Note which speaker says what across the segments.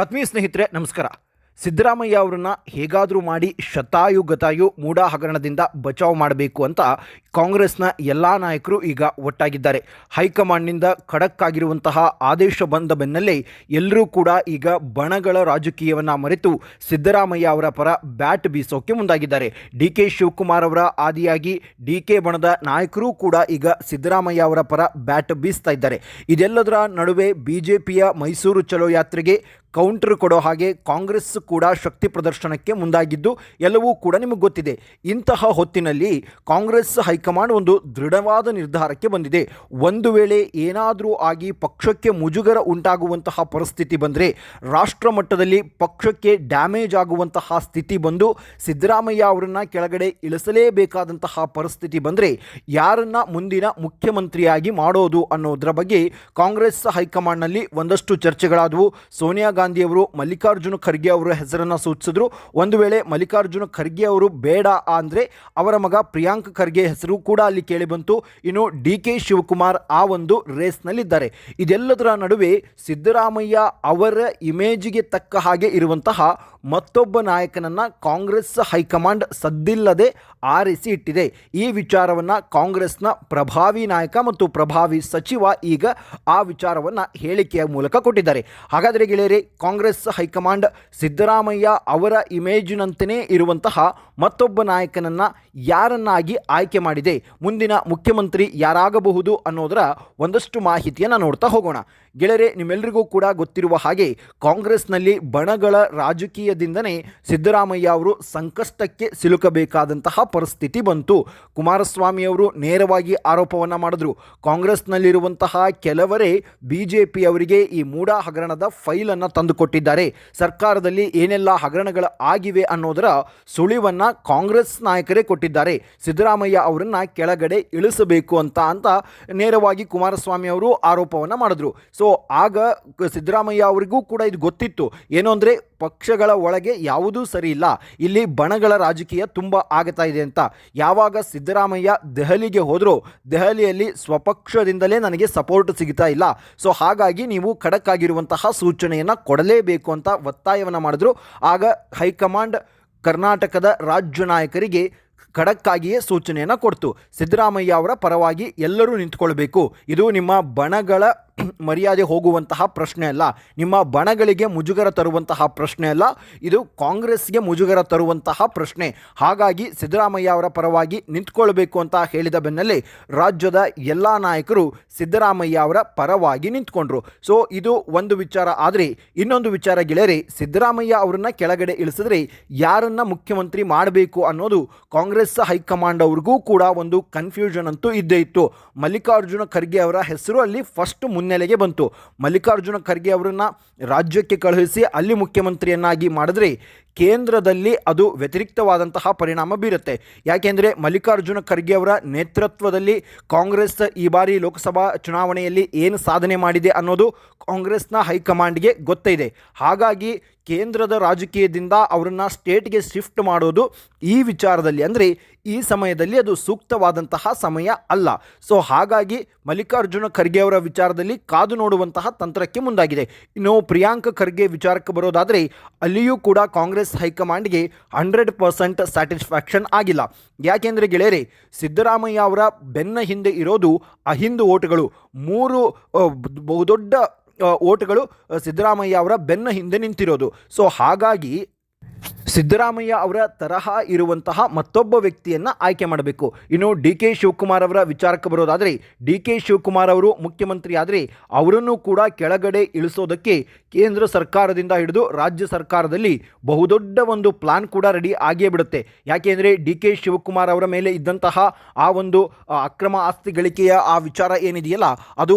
Speaker 1: ಆತ್ಮೀಯ ಸ್ನೇಹಿತರೆ ನಮಸ್ಕಾರ. ಸಿದ್ದರಾಮಯ್ಯ ಅವರನ್ನು ಹೇಗಾದರೂ ಮಾಡಿ ಶತಾಯುಗತಾಯು ಮೂಢ ಹಗರಣದಿಂದ ಬಚಾವ್ ಮಾಡಬೇಕು ಅಂತ ಕಾಂಗ್ರೆಸ್ನ ಎಲ್ಲ ನಾಯಕರು ಈಗ ಒಟ್ಟಾಗಿದ್ದಾರೆ. ಹೈಕಮಾಂಡ್ನಿಂದ ಖಡಕ್ ಆಗಿರುವಂತಹ ಆದೇಶ ಬಂದ ಬೆನ್ನಲ್ಲೇ ಎಲ್ಲರೂ ಕೂಡ ಈಗ ಬಣಗಳ ರಾಜಕೀಯವನ್ನು ಮರೆತು ಸಿದ್ದರಾಮಯ್ಯ ಅವರ ಪರ ಬ್ಯಾಟ್ ಬೀಸೋಕೆ ಮುಂದಾಗಿದ್ದಾರೆ. ಡಿ ಕೆ ಶಿವಕುಮಾರ್ ಅವರ ಆದಿಯಾಗಿ ಡಿ ಕೆ ಬಣದ ನಾಯಕರು ಕೂಡ ಈಗ ಸಿದ್ದರಾಮಯ್ಯ ಅವರ ಪರ ಬ್ಯಾಟ್ ಬೀಸ್ತಾ ಇದ್ದಾರೆ. ಇದೆಲ್ಲದರ ನಡುವೆ ಬಿಜೆಪಿಯ ಮೈಸೂರು ಚಲೋ ಯಾತ್ರೆಗೆ ಕೌಂಟರ್ ಕೊಡೋ ಹಾಗೆ ಕಾಂಗ್ರೆಸ್ ಕೂಡ ಶಕ್ತಿ ಪ್ರದರ್ಶನಕ್ಕೆ ಮುಂದಾಗಿದ್ದು ಎಲ್ಲವೂ ಕೂಡ ನಿಮಗೆ ಗೊತ್ತಿದೆ. ಇಂತಹ ಹೊತ್ತಿನಲ್ಲಿ ಕಾಂಗ್ರೆಸ್ ಹೈಕಮಾಂಡ್ ಒಂದು ದೃಢವಾದ ನಿರ್ಧಾರಕ್ಕೆ ಬಂದಿದೆ. ಒಂದು ವೇಳೆ ಏನಾದರೂ ಆಗಿ ಪಕ್ಷಕ್ಕೆ ಮುಜುಗರ ಉಂಟಾಗುವಂತಹ ಪರಿಸ್ಥಿತಿ ಬಂದರೆ, ರಾಷ್ಟ್ರ ಮಟ್ಟದಲ್ಲಿ ಪಕ್ಷಕ್ಕೆ ಡ್ಯಾಮೇಜ್ ಆಗುವಂತಹ ಸ್ಥಿತಿ ಬಂದು ಸಿದ್ದರಾಮಯ್ಯ ಅವರನ್ನು ಕೆಳಗಡೆ ಇಳಿಸಲೇಬೇಕಾದಂತಹ ಪರಿಸ್ಥಿತಿ ಬಂದರೆ ಯಾರನ್ನ ಮುಂದಿನ ಮುಖ್ಯಮಂತ್ರಿಯಾಗಿ ಮಾಡೋದು ಅನ್ನೋದರ ಬಗ್ಗೆ ಕಾಂಗ್ರೆಸ್ ಹೈಕಮಾಂಡ್ನಲ್ಲಿ ಒಂದಷ್ಟು ಚರ್ಚೆಗಳಾದವು. ಸೋನಿಯಾ ಗಾಂಧಿ ಅವರು ಮಲ್ಲಿಕಾರ್ಜುನ ಖರ್ಗೆ ಅವರ ಹೆಸರನ್ನು ಸೂಚಿಸಿದ್ರು. ಒಂದು ವೇಳೆ ಮಲ್ಲಿಕಾರ್ಜುನ ಖರ್ಗೆ ಅವರು ಬೇಡ ಅಂದರೆ ಅವರ ಮಗ ಪ್ರಿಯಾಂಕ್ ಖರ್ಗೆ ಹೆಸರು ಕೂಡ ಅಲ್ಲಿ ಕೇಳಿಬಂತು. ಇನ್ನು ಡಿ ಕೆ ಶಿವಕುಮಾರ್ ಆ ಒಂದು ರೇಸ್ನಲ್ಲಿದ್ದಾರೆ. ಇದೆಲ್ಲದರ ನಡುವೆ ಸಿದ್ದರಾಮಯ್ಯ ಅವರ ಇಮೇಜಿಗೆ ತಕ್ಕ ಹಾಗೆ ಇರುವಂತಹ ಮತ್ತೊಬ್ಬ ನಾಯಕನನ್ನು ಕಾಂಗ್ರೆಸ್ ಹೈಕಮಾಂಡ್ ಸದ್ದಿಲ್ಲದೆ ಆರಿಸಿ ಇಟ್ಟಿದೆ. ಈ ವಿಚಾರವನ್ನು ಕಾಂಗ್ರೆಸ್ನ ಪ್ರಭಾವಿ ನಾಯಕ ಮತ್ತು ಪ್ರಭಾವಿ ಸಚಿವ ಈಗ ಆ ವಿಚಾರವನ್ನು ಹೇಳಿಕೆಯ ಮೂಲಕ ಕೊಟ್ಟಿದ್ದಾರೆ. ಹಾಗಾದರೆ ಗೆಳೆಯರೆ, ಕಾಂಗ್ರೆಸ್ ಹೈಕಮಾಂಡ್ ಸಿದ್ದರಾಮಯ್ಯ ಅವರ ಇಮೇಜಿನಂತೆಯೇ ಇರುವಂತಹ ಮತ್ತೊಬ್ಬ ನಾಯಕನನ್ನು ಯಾರನ್ನಾಗಿ ಆಯ್ಕೆ ಮಾಡಿದೆ, ಮುಂದಿನ ಮುಖ್ಯಮಂತ್ರಿ ಯಾರಾಗಬಹುದು ಅನ್ನೋದರ ಒಂದಷ್ಟು ಮಾಹಿತಿಯನ್ನು ನೋಡ್ತಾ ಹೋಗೋಣ. ಗೆಳೆಯರೆ, ನಿಮ್ಮೆಲ್ಲರಿಗೂ ಕೂಡ ಗೊತ್ತಿರುವ ಹಾಗೆ ಕಾಂಗ್ರೆಸ್ನಲ್ಲಿ ಬಣಗಳ ರಾಜಕೀಯದಿಂದನೇ ಸಿದ್ದರಾಮಯ್ಯ ಅವರು ಸಂಕಷ್ಟಕ್ಕೆ ಸಿಲುಕಬೇಕಾದಂತಹ ಪರಿಸ್ಥಿತಿ ಬಂತು. ಕುಮಾರಸ್ವಾಮಿ ಅವರು ನೇರವಾಗಿ ಆರೋಪವನ್ನು ಮಾಡಿದ್ರು. ಕಾಂಗ್ರೆಸ್ನಲ್ಲಿರುವಂತಹ ಕೆಲವರೇ ಬಿಜೆಪಿ ಅವರಿಗೆ ಈ ಮೂಢ ಹಗರಣದ ಫೈಲನ್ನು ತಂದುಕೊಟ್ಟಿದ್ದಾರೆ. ಸರ್ಕಾರದಲ್ಲಿ ಏನೆಲ್ಲ ಹಗರಣಗಳು ಆಗಿವೆ ಅನ್ನೋದರ ಸುಳಿವನ್ನು ಕಾಂಗ್ರೆಸ್ ನಾಯಕರೇ ಕೊಟ್ಟಿದ್ದಾರೆ. ಸಿದ್ದರಾಮಯ್ಯ ಅವರನ್ನು ಕೆಳಗಡೆ ಇಳಿಸಬೇಕು ಅಂತ ನೇರವಾಗಿ ಕುಮಾರಸ್ವಾಮಿ ಅವರು ಆರೋಪವನ್ನು ಮಾಡಿದ್ರು. ಸೊ ಆಗ ಸಿದ್ದರಾಮಯ್ಯ ಅವರಿಗೂ ಕೂಡ ಇದು ಗೊತ್ತಿತ್ತು. ಏನು ಅಂದರೆ ಪಕ್ಷಗಳ ಒಳಗೆ ಯಾವುದೂ ಸರಿ ಇಲ್ಲ, ಇಲ್ಲಿ ಬಣಗಳ ರಾಜಕೀಯ ತುಂಬ ಆಗ್ತಾ ಇದೆ ಅಂತ. ಯಾವಾಗ ಸಿದ್ದರಾಮಯ್ಯ ದೆಹಲಿಗೆ ಹೋದರೂ ದೆಹಲಿಯಲ್ಲಿ ಸ್ವಪಕ್ಷದಿಂದಲೇ ನನಗೆ ಸಪೋರ್ಟ್ ಸಿಗ್ತಾ ಇಲ್ಲ, ಸೊ ಹಾಗಾಗಿ ನೀವು ಖಡಕ್ ಆಗಿರುವಂತಹ ಸೂಚನೆಯನ್ನು ಕೊಡಲೇಬೇಕು ಅಂತ ಒತ್ತಾಯವನ್ನು ಮಾಡಿದ್ರು. ಆಗ ಹೈಕಮಾಂಡ್ ಕರ್ನಾಟಕದ ರಾಜ್ಯ ನಾಯಕರಿಗೆ ಖಡಕ್ಕಾಗಿಯೇ ಸೂಚನೆಯನ್ನು ಕೊಡ್ತು. ಸಿದ್ದರಾಮಯ್ಯ ಅವರ ಪರವಾಗಿ ಎಲ್ಲರೂ ನಿಂತ್ಕೊಳ್ಬೇಕು. ಇದು ನಿಮ್ಮ ಬಣಗಳ ಮರ್ಯಾದೆ ಹೋಗುವಂತಹ ಪ್ರಶ್ನೆ ಅಲ್ಲ, ನಿಮ್ಮ ಬಣಗಳಿಗೆ ಮುಜುಗರ ತರುವಂತಹ ಪ್ರಶ್ನೆ ಅಲ್ಲ, ಇದು ಕಾಂಗ್ರೆಸ್ಗೆ ಮುಜುಗರ ತರುವಂತಹ ಪ್ರಶ್ನೆ. ಹಾಗಾಗಿ ಸಿದ್ದರಾಮಯ್ಯ ಅವರ ಪರವಾಗಿ ನಿಂತ್ಕೊಳ್ಬೇಕು ಅಂತ ಹೇಳಿದ ಬೆನ್ನಲ್ಲೇ ರಾಜ್ಯದ ಎಲ್ಲ ನಾಯಕರು ಸಿದ್ದರಾಮಯ್ಯ ಅವರ ಪರವಾಗಿ ನಿಂತ್ಕೊಂಡ್ರು. ಸೊ ಇದು ಒಂದು ವಿಚಾರ. ಆದರೆ ಇನ್ನೊಂದು ವಿಚಾರ ಗೆಳೆಯರೆ, ಸಿದ್ದರಾಮಯ್ಯ ಅವರನ್ನ ಕೆಳಗಡೆ ಇಳಿಸಿದ್ರೆ ಯಾರನ್ನ ಮುಖ್ಯಮಂತ್ರಿ ಮಾಡಬೇಕು ಅನ್ನೋದು ಕಾಂಗ್ರೆಸ್ ಹೈಕಮಾಂಡ್ ಅವ್ರಿಗೂ ಕೂಡ ಒಂದು ಕನ್ಫ್ಯೂಷನ್ ಅಂತೂ ಇದ್ದೇ ಇತ್ತು. ಮಲ್ಲಿಕಾರ್ಜುನ ಖರ್ಗೆ ಅವರ ಹೆಸರು ಅಲ್ಲಿ ಫಸ್ಟ್ ಮುನ್ನೆಲೆಗೆ ಬಂತು. ಮಲ್ಲಿಕಾರ್ಜುನ ಖರ್ಗೆ ಅವರನ್ನು ರಾಜ್ಯಕ್ಕೆ ಕಳುಹಿಸಿ ಅಲ್ಲಿ ಮುಖ್ಯಮಂತ್ರಿಯನ್ನಾಗಿ ಮಾಡಿದ್ರೆ ಕೇಂದ್ರದಲ್ಲಿ ಅದು ವ್ಯತಿರಿಕ್ತವಾದಂತಹ ಪರಿಣಾಮ ಬೀರುತ್ತೆ. ಯಾಕೆಂದರೆ ಮಲ್ಲಿಕಾರ್ಜುನ ಖರ್ಗೆ ಅವರ ನೇತೃತ್ವದಲ್ಲಿ ಕಾಂಗ್ರೆಸ್ ಈ ಬಾರಿ ಲೋಕಸಭಾ ಚುನಾವಣೆಯಲ್ಲಿ ಏನು ಸಾಧನೆ ಮಾಡಿದೆ ಅನ್ನೋದು ಕಾಂಗ್ರೆಸ್ನ ಹೈಕಮಾಂಡ್ಗೆ ಗೊತ್ತಿದೆ. ಹಾಗಾಗಿ ಕೇಂದ್ರದ ರಾಜಕೀಯದಿಂದ ಅವರನ್ನು ಸ್ಟೇಟ್ಗೆ ಶಿಫ್ಟ್ ಮಾಡೋದು ಈ ವಿಚಾರದಲ್ಲಿ ಅಂದರೆ ಈ ಸಮಯದಲ್ಲಿ ಅದು ಸೂಕ್ತವಾದಂತಹ ಸಮಯ ಅಲ್ಲ. ಸೊ ಹಾಗಾಗಿ ಮಲ್ಲಿಕಾರ್ಜುನ ಖರ್ಗೆ ಅವರ ವಿಚಾರದಲ್ಲಿ ಕಾದು ನೋಡುವಂತಹ ತಂತ್ರಕ್ಕೆ ಮುಂದಾಗಿದೆ. ಇನ್ನು ಪ್ರಿಯಾಂಕ್ ಖರ್ಗೆ ವಿಚಾರಕ್ಕೆ ಬರೋದಾದರೆ ಅಲ್ಲಿಯೂ ಕೂಡ ಕಾಂಗ್ರೆಸ್ ಹೈಕಮಾಂಡ್ಗೆ 100% ಸ್ಯಾಟಿಸ್ಫ್ಯಾಕ್ಷನ್ ಆಗಿಲ್ಲ. ಯಾಕೆಂದರೆ ಗೆಳೆಯರೆ, ಸಿದ್ದರಾಮಯ್ಯ ಅವರ ಬೆನ್ನ ಹಿಂದೆ ಇರೋದು ಅಹಿಂದ ಓಟುಗಳು. 3 ಬಹುದೊಡ್ಡ ಓಟುಗಳು ಸಿದ್ದರಾಮಯ್ಯ ಅವರ ಬೆನ್ನ ಹಿಂದೆ ನಿಂತಿರೋದು. ಸೊ ಹಾಗಾಗಿ ಸಿದ್ದರಾಮಯ್ಯ ಅವರ ತರಹ ಇರುವಂತಹ ಮತ್ತೊಬ್ಬ ವ್ಯಕ್ತಿಯನ್ನು ಆಯ್ಕೆ ಮಾಡಬೇಕು. ಇನ್ನು ಡಿ ಕೆ ಶಿವಕುಮಾರ್ ಅವರ ವಿಚಾರಕ್ಕೆ ಬರೋದಾದರೆ ಡಿ ಕೆ ಶಿವಕುಮಾರ್ ಅವರು ಮುಖ್ಯಮಂತ್ರಿ ಆದರೆ ಅವರನ್ನು ಕೂಡ ಕೆಳಗಡೆ ಇಳಿಸೋದಕ್ಕೆ ಕೇಂದ್ರ ಸರ್ಕಾರದಿಂದ ಹಿಡಿದು ರಾಜ್ಯ ಸರ್ಕಾರದಲ್ಲಿ ಬಹುದೊಡ್ಡ ಒಂದು ಪ್ಲಾನ್ ಕೂಡ ರೆಡಿ ಆಗಿಯೇ ಬಿಡುತ್ತೆ. ಯಾಕೆಂದರೆ ಡಿ ಕೆ ಶಿವಕುಮಾರ್ ಅವರ ಮೇಲೆ ಇದ್ದಂತಹ ಆ ಒಂದು ಅಕ್ರಮ ಆಸ್ತಿ ಗಳಿಕೆಯ ಆ ವಿಚಾರ ಏನಿದೆಯಲ್ಲ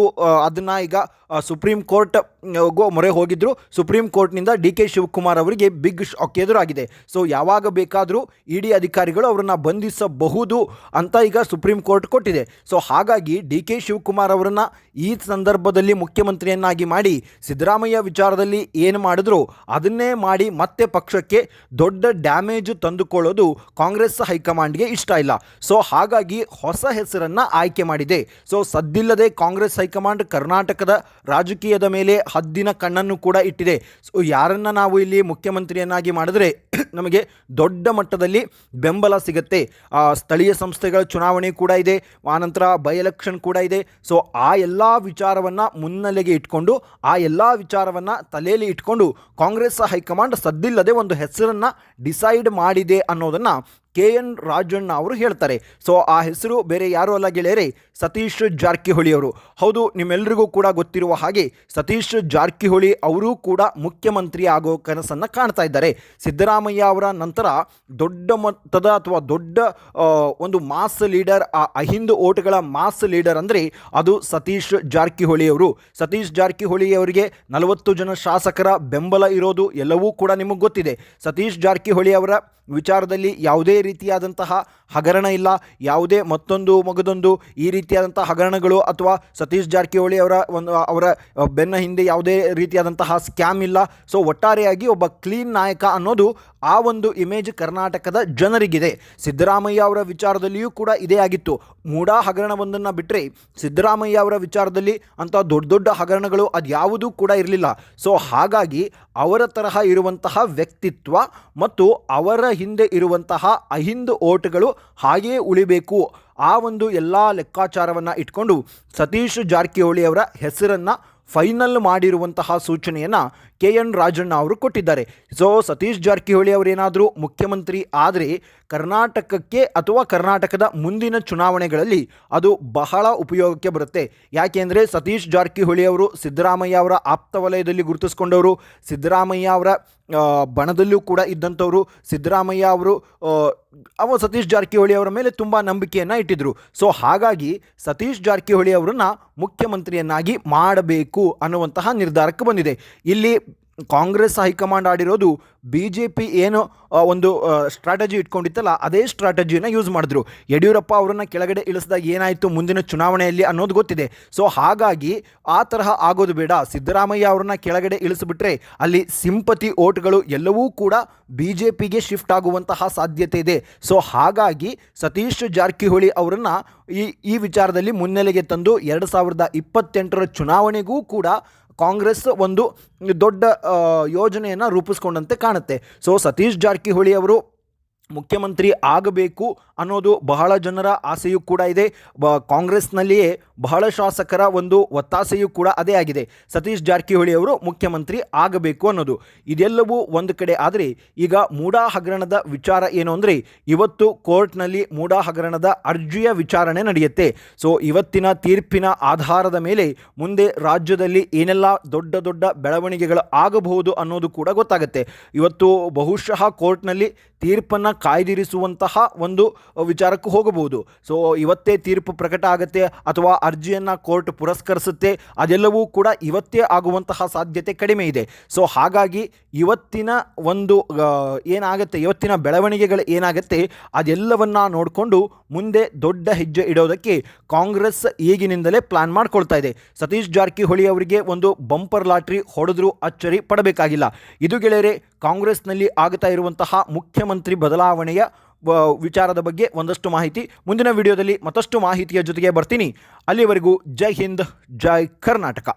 Speaker 1: ಅದನ್ನು ಈಗ ಸುಪ್ರೀಂ ಕೋರ್ಟ್ ಮೊರೆ ಹೋಗಿದ್ರು. ಸುಪ್ರೀಂ ಕೋರ್ಟ್ನಿಂದ ಡಿ ಕೆ ಶಿವಕುಮಾರ್ ಅವರಿಗೆ ಬಿಗ್ ಶಾಕ್ ಎದುರಾಗಿದೆ. ಇದೆ. ಸೊ ಯಾವಾಗ ಬೇಕಾದರೂ ಇಡಿ ಅಧಿಕಾರಿಗಳು ಅವರನ್ನು ಬಂಧಿಸಬಹುದು ಅಂತ ಈಗ ಸುಪ್ರೀಂ ಕೋರ್ಟ್ ಕೊಟ್ಟಿದೆ. ಸೊ ಹಾಗಾಗಿ ಡಿ ಕೆ ಶಿವಕುಮಾರ್ ಅವರನ್ನು ಈ ಸಂದರ್ಭದಲ್ಲಿ ಮುಖ್ಯಮಂತ್ರಿಯನ್ನಾಗಿ ಮಾಡಿ ಸಿದ್ದರಾಮಯ್ಯ ವಿಚಾರದಲ್ಲಿ ಏನು ಮಾಡಿದ್ರು ಅದನ್ನೇ ಮಾಡಿ ಮತ್ತೆ ಪಕ್ಷಕ್ಕೆ ದೊಡ್ಡ ಡ್ಯಾಮೇಜ್ ತಂದುಕೊಳ್ಳೋದು ಕಾಂಗ್ರೆಸ್ ಹೈಕಮಾಂಡ್ಗೆ ಇಷ್ಟ ಇಲ್ಲ. ಸೊ ಹಾಗಾಗಿ ಹೊಸ ಹೆಸರನ್ನು ಆಯ್ಕೆ ಮಾಡಿದೆ. ಸೊ ಸದ್ದಿಲ್ಲದೆ ಕಾಂಗ್ರೆಸ್ ಹೈಕಮಾಂಡ್ ಕರ್ನಾಟಕದ ರಾಜಕೀಯದ ಮೇಲೆ ಹದ್ದಿನ ಕಣ್ಣನ್ನು ಕೂಡ ಇಟ್ಟಿದೆ. ಸೊ ಯಾರನ್ನ ನಾವು ಇಲ್ಲಿ ಮುಖ್ಯಮಂತ್ರಿಯನ್ನಾಗಿ ಮಾಡಿದ್ರೆ ನಮಗೆ ದೊಡ್ಡ ಮಟ್ಟದಲ್ಲಿ ಬೆಂಬಲ ಸಿಗುತ್ತೆ. ಸ್ಥಳೀಯ ಸಂಸ್ಥೆಗಳ ಚುನಾವಣೆ ಕೂಡ ಇದೆ, ಆನಂತರ ಬೈ ಎಲೆಕ್ಷನ್ ಕೂಡ ಇದೆ. ಸೊ ಆ ಎಲ್ಲ ವಿಚಾರವನ್ನು ಮುನ್ನೆಲೆಗೆ ಇಟ್ಕೊಂಡು ಆ ಎಲ್ಲ ವಿಚಾರವನ್ನು ತಲೆಯಲ್ಲಿ ಇಟ್ಕೊಂಡು ಕಾಂಗ್ರೆಸ್ ಹೈಕಮಾಂಡ್ ಸದ್ದಿಲ್ಲದೆ ಒಂದು ಹೆಸರನ್ನು ಡಿಸೈಡ್ ಮಾಡಿದೆ ಅನ್ನೋದನ್ನು KN ರಾಜಣ್ಣ ಅವರು ಹೇಳ್ತಾರೆ. ಸೊ ಆ ಹೆಸರು ಬೇರೆ ಯಾರೂ ಅಲ್ಲ ಗೆಳೆಯರೆ, ಸತೀಶ್ ಜಾರಕಿಹೊಳಿ ಅವರು. ಹೌದು, ನಿಮ್ಮೆಲ್ಲರಿಗೂ ಕೂಡ ಗೊತ್ತಿರುವ ಹಾಗೆ ಸತೀಶ್ ಜಾರಕಿಹೊಳಿ ಅವರು ಕೂಡ ಮುಖ್ಯಮಂತ್ರಿ ಆಗೋ ಕನಸನ್ನು ಕಾಣ್ತಾ ಇದ್ದಾರೆ. ಸಿದ್ದರಾಮಯ್ಯ ಅವರ ನಂತರ ದೊಡ್ಡ ಮೊತ್ತದ ಅಥವಾ ದೊಡ್ಡ ಒಂದು ಮಾಸ್ ಲೀಡರ್, ಆ ಅಹಿಂದು ಓಟ್ಗಳ ಮಾಸ್ ಲೀಡರ್ ಅಂದರೆ ಅದು ಸತೀಶ್ ಜಾರಕಿಹೊಳಿ ಅವರು. ಸತೀಶ್ ಜಾರಕಿಹೊಳಿ ಅವರಿಗೆ 40 ಜನ ಶಾಸಕರ ಬೆಂಬಲ ಇರೋದು ಎಲ್ಲವೂ ಕೂಡ ನಿಮಗೆ ಗೊತ್ತಿದೆ. ಸತೀಶ್ ಜಾರಕಿಹೊಳಿ ಅವರ ವಿಚಾರದಲ್ಲಿ ಯಾವುದೇ ರೀತಿಯಾದಂತಹ ಹಗರಣ ಇಲ್ಲ, ಯಾವುದೇ ಮತ್ತೊಂದು ಮಗದೊಂದು ಈ ರೀತಿಯಾದಂತಹ ಹಗರಣಗಳು ಅಥವಾ ಸತೀಶ್ ಜಾರಕಿಹೊಳಿ ಅವರ ಬೆನ್ನ ಹಿಂದೆ ಯಾವುದೇ ರೀತಿಯಾದಂತಹ ಸ್ಕ್ಯಾಮ್ ಇಲ್ಲ. ಸೊ ಒಟ್ಟಾರೆಯಾಗಿ ಒಬ್ಬ ಕ್ಲೀನ್ ನಾಯಕ ಅನ್ನೋದು ಆ ಒಂದು ಇಮೇಜ್ ಕರ್ನಾಟಕದ ಜನರಿಗಿದೆ. ಸಿದ್ದರಾಮಯ್ಯ ಅವರ ವಿಚಾರದಲ್ಲಿಯೂ ಕೂಡ ಇದೇ ಆಗಿತ್ತು. ಮೂಡಾ ಹಗರಣವೊಂದನ್ನು ಬಿಟ್ಟರೆ ಸಿದ್ದರಾಮಯ್ಯ ಅವರ ವಿಚಾರದಲ್ಲಿ ಅಂಥ ದೊಡ್ಡ ದೊಡ್ಡ ಹಗರಣಗಳು ಅದು ಯಾವುದೂ ಕೂಡ ಇರಲಿಲ್ಲ. ಸೊ ಹಾಗಾಗಿ ಅವರ ತರಹ ಇರುವಂತಹ ವ್ಯಕ್ತಿತ್ವ ಮತ್ತು ಅವರ ಹಿಂದೆ ಇರುವಂತಹ ಅಹಿಂದು ಓಟ್ಗಳು ಹಾಗೆಯೇ ಉಳಿಬೇಕು, ಆ ಒಂದು ಎಲ್ಲ ಲೆಕ್ಕಾಚಾರವನ್ನು ಇಟ್ಕೊಂಡು ಸತೀಶ್ ಜಾರಕಿಹೊಳಿ ಅವರ ಹೆಸರನ್ನು ಫೈನಲ್ ಮಾಡಿರುವಂತಹ ಸೂಚನೆಯನ್ನು KN ರಾಜಣ್ಣ ಅವರು ಕೊಟ್ಟಿದ್ದಾರೆ. ಸೊ ಸತೀಶ್ ಜಾರಕಿಹೊಳಿ ಅವರೇನಾದರೂ ಮುಖ್ಯಮಂತ್ರಿ ಆದರೆ ಕರ್ನಾಟಕಕ್ಕೆ ಅಥವಾ ಕರ್ನಾಟಕದ ಮುಂದಿನ ಚುನಾವಣೆಗಳಲ್ಲಿ ಅದು ಬಹಳ ಉಪಯೋಗಕ್ಕೆ ಬರುತ್ತೆ. ಯಾಕೆಂದರೆ ಸತೀಶ್ ಜಾರಕಿಹೊಳಿ ಅವರು ಸಿದ್ದರಾಮಯ್ಯ ಅವರ ಆಪ್ತ ವಲಯದಲ್ಲಿ ಗುರುತಿಸ್ಕೊಂಡವರು, ಸಿದ್ದರಾಮಯ್ಯ ಅವರ ಬಣದಲ್ಲೂ ಕೂಡ ಇದ್ದಂಥವರು. ಸಿದ್ದರಾಮಯ್ಯ ಅವರು ಸತೀಶ್ ಜಾರಕಿಹೊಳಿ ಅವರ ಮೇಲೆ ತುಂಬ ನಂಬಿಕೆಯನ್ನು ಇಟ್ಟಿದ್ದರು. ಸೊ ಹಾಗಾಗಿ ಸತೀಶ್ ಜಾರಕಿಹೊಳಿ ಅವರನ್ನು ಮುಖ್ಯಮಂತ್ರಿಯನ್ನಾಗಿ ಮಾಡಬೇಕು ಅನ್ನುವಂತಹ ನಿರ್ಧಾರಕ್ಕೆ ಬಂದಿದೆ. ಇಲ್ಲಿ ಕಾಂಗ್ರೆಸ್ ಹೈಕಮಾಂಡ್ ಆಡಿರೋದು BJP ಏನು ಒಂದು ಸ್ಟ್ರಾಟಜಿ ಇಟ್ಕೊಂಡಿತ್ತಲ್ಲ ಅದೇ ಸ್ಟ್ರಾಟಜಿಯನ್ನು ಯೂಸ್ ಮಾಡಿದ್ರು. ಯಡಿಯೂರಪ್ಪ ಅವರನ್ನು ಕೆಳಗಡೆ ಇಳಿಸಿದಾಗ ಏನಾಯಿತು ಮುಂದಿನ ಚುನಾವಣೆಯಲ್ಲಿ ಅನ್ನೋದು ಗೊತ್ತಿದೆ. ಸೊ ಹಾಗಾಗಿ ಆ ತರಹ ಆಗೋದು ಬೇಡ. ಸಿದ್ದರಾಮಯ್ಯ ಅವರನ್ನು ಕೆಳಗಡೆ ಇಳಿಸಿಬಿಟ್ರೆ ಅಲ್ಲಿ ಸಿಂಪತಿ ಓಟ್ಗಳು ಎಲ್ಲವೂ ಕೂಡ BJPಗೆ ಶಿಫ್ಟ್ ಆಗುವಂತಹ ಸಾಧ್ಯತೆ ಇದೆ. ಸೊ ಹಾಗಾಗಿ ಸತೀಶ್ ಜಾರಕಿಹೊಳಿ ಅವರನ್ನು ಈ ವಿಚಾರದಲ್ಲಿ ಮುನ್ನೆಲೆಗೆ ತಂದು 2028ರ ಚುನಾವಣೆಗೂ ಕೂಡ ಕಾಂಗ್ರೆಸ್ ಒಂದು ದೊಡ್ಡ ಯೋಜನೆಯನ್ನು ರೂಪಿಸ್ಕೊಂಡಂತೆ ಕಾಣುತ್ತೆ. ಸೊ ಸತೀಶ್ ಜಾರಕಿಹೊಳಿ ಅವರು ಮುಖ್ಯಮಂತ್ರಿ ಆಗಬೇಕು ಅನ್ನೋದು ಬಹಳ ಜನರ ಆಸೆಯೂ ಕೂಡ ಇದೆ. ಕಾಂಗ್ರೆಸ್ನಲ್ಲಿಯೇ ಬಹಳ ಶಾಸಕರ ಒಂದು ಒತ್ತಾಸೆಯೂ ಕೂಡ ಅದೇ ಆಗಿದೆ, ಸತೀಶ್ ಜಾರಕಿಹೊಳಿ ಅವರು ಮುಖ್ಯಮಂತ್ರಿ ಆಗಬೇಕು ಅನ್ನೋದು. ಇದೆಲ್ಲವೂ ಒಂದು ಕಡೆ ಆದರೆ ಈಗ ಮೂಡಾ ಹಗರಣದ ವಿಚಾರ ಏನು ಅಂದರೆ ಇವತ್ತು ಕೋರ್ಟ್ನಲ್ಲಿ ಮೂಡಾ ಹಗರಣದ ಅರ್ಜಿಯ ವಿಚಾರಣೆ ನಡೆಯುತ್ತೆ. ಸೊ ಇವತ್ತಿನ ತೀರ್ಪಿನ ಆಧಾರದ ಮೇಲೆ ಮುಂದೆ ರಾಜ್ಯದಲ್ಲಿ ಏನೆಲ್ಲ ದೊಡ್ಡ ದೊಡ್ಡ ಬೆಳವಣಿಗೆಗಳು ಆಗಬಹುದು ಅನ್ನೋದು ಕೂಡ ಗೊತ್ತಾಗುತ್ತೆ. ಇವತ್ತು ಬಹುಶಃ ಕೋರ್ಟ್ನಲ್ಲಿ ತೀರ್ಪನ್ನು ಕಾಯ್ದಿರಿಸುವಂತಹ ಒಂದು ವಿಚಾರಕ್ಕೂ ಹೋಗಬಹುದು. ಸೊ ಇವತ್ತೇ ತೀರ್ಪು ಪ್ರಕಟ ಆಗುತ್ತೆ ಅಥವಾ ಅರ್ಜಿಯನ್ನು ಕೋರ್ಟ್ ಪುರಸ್ಕರಿಸುತ್ತೆ, ಅದೆಲ್ಲವೂ ಕೂಡ ಇವತ್ತೇ ಆಗುವಂತಹ ಸಾಧ್ಯತೆ ಕಡಿಮೆ ಇದೆ. ಸೊ ಹಾಗಾಗಿ ಇವತ್ತಿನ ಒಂದು ಏನಾಗುತ್ತೆ, ಇವತ್ತಿನ ಬೆಳವಣಿಗೆಗಳು ಏನಾಗುತ್ತೆ ಅದೆಲ್ಲವನ್ನು ನೋಡಿಕೊಂಡು ಮುಂದೆ ದೊಡ್ಡ ಹೆಜ್ಜೆ ಇಡೋದಕ್ಕೆ ಕಾಂಗ್ರೆಸ್ ಈಗಿನಿಂದಲೇ ಪ್ಲಾನ್ ಮಾಡ್ಕೊಳ್ತಾ ಇದೆ. ಸತೀಶ್ ಜಾರಕಿಹೊಳಿ ಅವರಿಗೆ ಒಂದು ಬಂಪರ್ ಲಾಟ್ರಿ ಹೊಡೆದ್ರೂ ಅಚ್ಚರಿ ಪಡಬೇಕಾಗಿಲ್ಲ. ಇದು ಗೆಳೆಯರೆ ಕಾಂಗ್ರೆಸ್ನಲ್ಲಿ ಆಗ್ತಾ ಇರುವಂತಹ ಮುಖ್ಯಮಂತ್ರಿ ಬದಲಾವಣೆಯ ವಿಚಾರದ ಬಗ್ಗೆ ಒಂದಷ್ಟು ಮಾಹಿತಿ. ಮುಂದಿನ ವಿಡಿಯೋದಲ್ಲಿ ಮತ್ತಷ್ಟು ಮಾಹಿತಿಯ ಜೊತೆಗೆ ಬರ್ತೀನಿ. ಅಲ್ಲಿವರೆಗೂ ಜೈ ಹಿಂದ್, ಜೈ ಕರ್ನಾಟಕ.